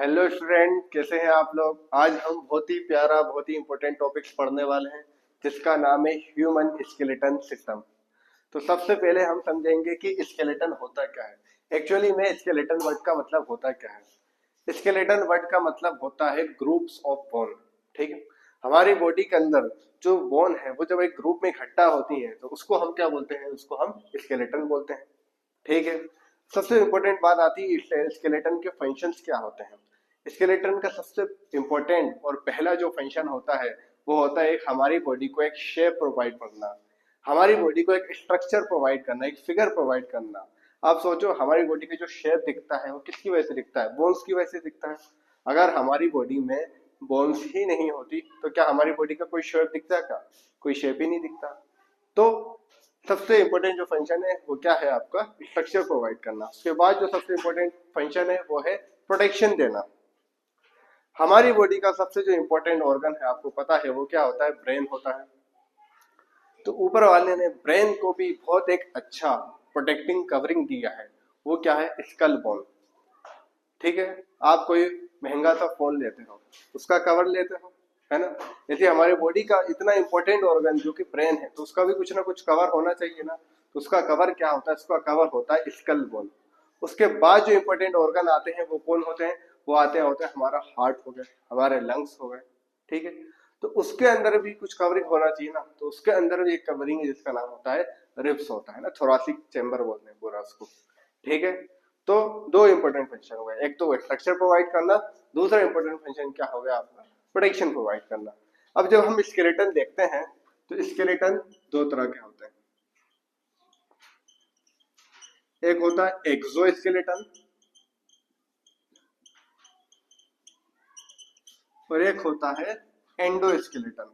Hello student, कैसे हैं आप लोग। आज हम बहुत ही प्यारा बहुत ही इंपॉर्टेंट टॉपिक्स पढ़ने वाले हैं जिसका नाम है ह्यूमन स्केलेटन सिस्टम। तो सबसे पहले हम समझेंगे कि स्केलेटन होता क्या है। एक्चुअली में स्केलेटन वर्ड का मतलब होता क्या है। स्केलेटन वर्ड का मतलब होता है ग्रुप्स ऑफ बोन। ठीक है, हमारी बॉडी के अंदर जो बोन है वो जब एक ग्रुप में इकट्ठा होती है तो उसको हम क्या बोलते हैं, उसको हम स्केलेटन बोलते हैं। ठीक है, सबसे इंपॉर्टेंट बात आती है स्केलेटन के फंक्शंस क्या होते हैं। स्केलेटन का सबसे इंपॉर्टेंट और पहला जो फंक्शन होता है वो होता है एक हमारी बॉडी को एक शेप प्रोवाइड करना, हमारी बॉडी को एक स्ट्रक्चर प्रोवाइड करना, एक फिगर प्रोवाइड करना। आप सोचो हमारी बॉडी का जो शेप दिखता है वो किसकी वजह से दिखता है, बोन्स की वजह से दिखता है। अगर हमारी बॉडी में बोन्स ही नहीं होती तो क्या हमारी बॉडी का कोई शेप दिखता है, क्या कोई शेप ही नहीं दिखता। तो सबसे इंपॉर्टेंट जो फंक्शन है वो क्या है, आपका स्ट्रक्चर प्रोवाइड करना। उसके बाद जो सबसे इंपॉर्टेंट फंक्शन है वो है प्रोटेक्शन देना। हमारी बॉडी का सबसे जो इंपॉर्टेंट ऑर्गन है आपको पता है वो क्या होता है, ब्रेन होता है। तो ऊपर वाले ने ब्रेन को भी बहुत एक अच्छा प्रोटेक्टिंग कवरिंग दिया है, वो क्या है, स्कल बोन। ठीक है, आप कोई महंगा सा फोन लेते हो उसका कवर लेते हो, है ना। जैसे हमारे बॉडी का इतना इंपॉर्टेंट ऑर्गन जो कि ब्रेन है तो उसका भी कुछ ना कुछ कवर होना चाहिए ना। तो उसका कवर क्या होता है, उसका कवर होता है स्कल बोन। उसके बाद जो इंपॉर्टेंट ऑर्गन आते हैं वो कौन होते हैं, वो आते होते हैं हमारा हार्ट हो गए, हमारे लंग्स हो गए। ठीक है, तो उसके अंदर भी कुछ कवरिंग होना चाहिए ना। तो उसके अंदर भी एक कवरिंग है जिसका नाम होता है रिब्स होता है ना, थोरासिक चेंबर बोलते हैं पूरा उसको। ठीक है, तो दो इंपॉर्टेंट फंक्शन हो गए, एक तो स्ट्रक्चर प्रोवाइड करना, दूसरा इंपॉर्टेंट फंक्शन क्या हो गया आपका, प्रोटेक्शन प्रोवाइड करना। अब जब हम स्केलेटन देखते हैं तो स्केलेटन दो तरह के होते हैं। एक होता है एक्सोस्केलेटन और एक होता है एंडोस्केलेटन।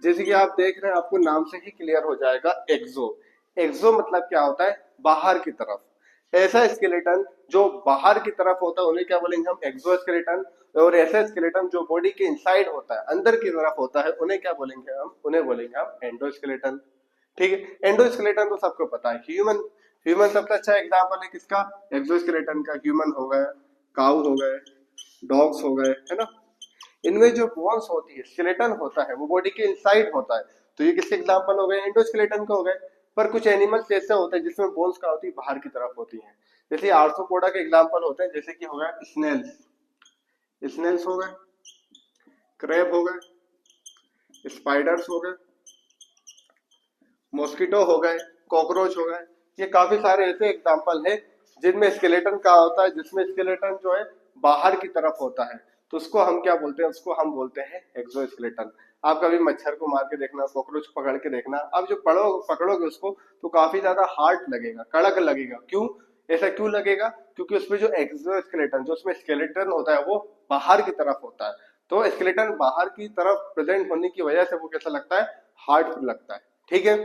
जैसे कि आप देख रहे हैं आपको नाम से ही क्लियर हो जाएगा, एक्सो। एक्सो मतलब क्या होता है, बाहर की तरफ। ऐसा स्केलेटन जो बाहर की तरफ होता है उन्हें क्या बोलेंगे हम, एक्सोस्केलेटन। और ऐसा स्केलेटन जो बॉडी के इनसाइड होता है, अंदर की तरफ होता है, उन्हें क्या बोलेंगे हम, उन्हें बोलेंगे हम एंडोस्केलेटन। ठीक है, एंडोस्केलेटन तो सबको पता है, ह्यूमन। ह्यूमन सबसे अच्छा एग्जाम्पल है किसका, एक्सोस्केलेटन का। ह्यूमन हो गए, काऊ हो गए, डॉग्स हो गए, है ना। इनमें जो बोन्स होती है, स्केलेटन होता है, वो बॉडी के इनसाइड होता है। तो ये किसके एग्जांपल हो गए, एंडोस्केलेटन के हो गए। पर कुछ एनिमल्स ऐसे होते हैं जिसमें बोन्स क्या होती है, बाहर की तरफ होती है। जैसे आर्थ्रोपोडा के एग्जांपल होते हैं, जैसे कि हो गया स्नेल्स। स्नेल्स हो गए, क्रैब हो गए, स्पाइडर्स हो गए, मॉस्किटो हो गए, कॉकरोच हो गए। ये काफी सारे ऐसे एग्जाम्पल है जिनमें स्केलेटन का होता है, जिसमें स्केलेटन जो है बाहर की तरफ होता है। तो उसको हम क्या बोलते हैं, उसको हम बोलते हैं एक्सोस्केलेटन। आप कभी मच्छर को मार के देखना, कॉकरोच पकड़ के देखना, आप जो पकड़ोगे उसको तो काफी ज्यादा हार्ड लगेगा, कड़क लगेगा। क्यों ऐसा क्यों लगेगा, क्योंकि उसमें जो एक्सोस्केलेटन, जो उसमें स्केलेटन होता है वो बाहर की तरफ होता है। तो स्केलेटन बाहर की तरफ प्रेजेंट होने की वजह से वो कैसा लगता है, हार्ड लगता है। ठीक है,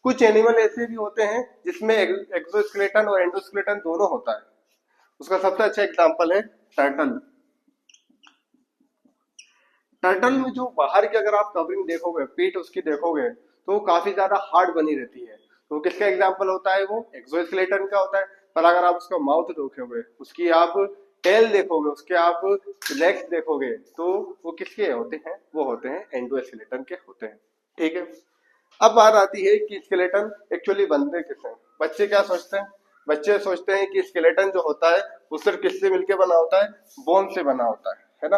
कुछ एनिमल ऐसे भी होते हैं जिसमें एक्सोस्केलेटन और एंडोस्केलेटन दोनों होता है। उसका सबसे अच्छा एग्जांपल है टर्टल। टर्टल में जो बाहर की अगर आप कवरिंग देखोगे, पीठ उसकी देखोगे तो वो काफी ज्यादा हार्ड बनी रहती है। तो किसका एग्जांपल होता है, वो एक्सोस्केलेटन का होता है। पर अगर आप उसका माउथ देखोगे, उसकी आप टेल देखोगे, उसके आप लेग्स देखोगे तो वो किसके होते हैं, वो होते हैं एंडोस्केलेटन के होते हैं। ठीक है, अब बात आती है कि स्केलेटन एक्चुअली बनते किससे हैं। बच्चे क्या सोचते हैं, बच्चे सोचते हैं कि स्केलेटन जो होता है वो सिर्फ किससे मिलके बना होता है, बोन से बना होता है ना।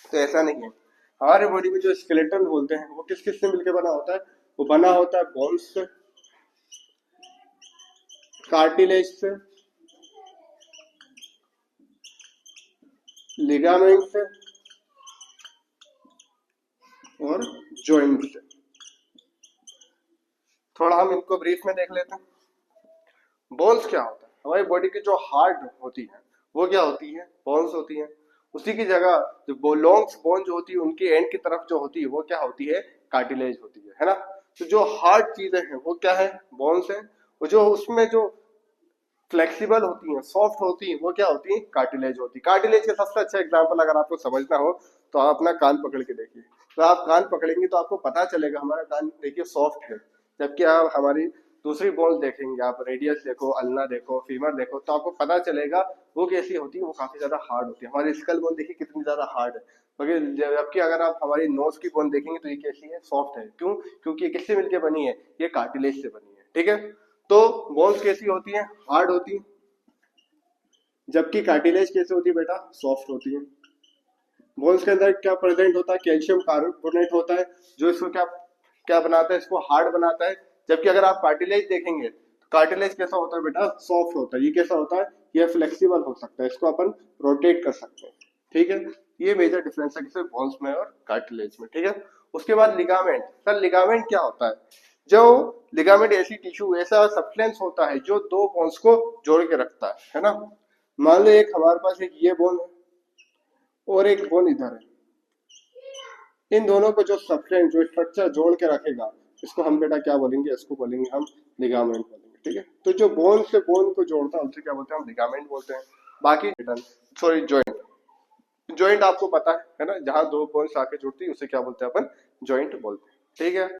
तो ऐसा नहीं है। हमारे बॉडी में जो स्केलेटन बोलते हैं वो किस किस से मिलके बना होता है, वो बना होता है बोन्स से, कार्टिलेज से, लिगामेंट से और जॉइंट से। थोड़ा हम इनको ब्रीफ में देख लेते हैं। बोन्स क्या होता है, हमारी बॉडी की जो हार्ट होती है वो क्या होती है, बोन्स होती है। उसी की जगह जो लॉन्ग्स बोन जो होती है उनकी एंड की तरफ जो होती है वो क्या होती है, कार्टिलेज होती है ना। तो जो हार्ड चीजें हैं वो क्या है, बोन्स है। और जो उसमें जो फ्लेक्सिबल होती हैं, सॉफ्ट होती हैं, वो क्या होती है, कार्टिलेज होती है। कार्टिलेज का सबसे अच्छा एग्जांपल अगर आपको समझना हो तो आप अपना कान पकड़ के देखिए। तो आप कान पकड़ेंगे तो आपको पता चलेगा हमारा कान देखिए सॉफ्ट है, जबकि आप हमारी दूसरी बोन्स देखेंगे आप, रेडियस देखो, अल्ना देखो, फीमर देखो, तो आपको पता चलेगा वो कैसी होती है, वो काफी ज्यादा हार्ड होती है। हमारी स्कल बोन देखिए कितनी ज्यादा हार्ड है, मगर जबकि अगर आप हमारी नोज की बोन देखेंगे तो ये कैसी है, सॉफ्ट है। क्यों? क्योंकि ये किससे मिलकर बनी है, ये कार्टिलेज से बनी है। ठीक है, तो बोन्स कैसी होती है, हार्ड होती है, जबकि कार्टिलेज कैसे होती है बेटा, सॉफ्ट होती है। बोन्स के अंदर क्या प्रेजेंट होता है, कैल्शियम कार्बोनेट होता है, जो इसको क्या क्या बनाता है, इसको हार्ड बनाता है। जबकि अगर आप कार्टिलेज देखेंगे तो कार्टिलेज कैसा होता है बेटा, सॉफ्ट होता है। ये कैसा होता है, ये फ्लेक्सिबल हो सकता है, इसको अपन रोटेट कर सकते हैं। ठीक है, ये मेजर डिफरेंस है किसी बोन्स में और कार्टिलेज में। ठीक है, उसके बाद लिगामेंट। सर लिगामेंट क्या होता है? जो लिगामेंट ऐसी टिश्यू, ऐसा सब्सटेंस होता है जो दो बोन्स को जोड़ के रखता है ना। मान लो एक हमारे पास एक ये बोन है और एक बोन इधर है, इन दोनों को जो सब्सटेंस, जो स्ट्रक्चर जोड़ के रखेगा, इसको हम बेटा क्या बोलेंगे, इसको बोलेंगे हम लिगामेंट बोलेंगे। ठीक है, तो जो बोन से बोन को जोड़ता है उसे क्या बोलते हैं, हम लिगामेंट बोलते हैं। बाकी सॉरी जॉइंट, जॉइंट आपको पता है ना, जहां दो बोन्स आके जुड़ती है उसे क्या बोलते हैं अपन, जॉइंट बोलते हैं। ठीक है।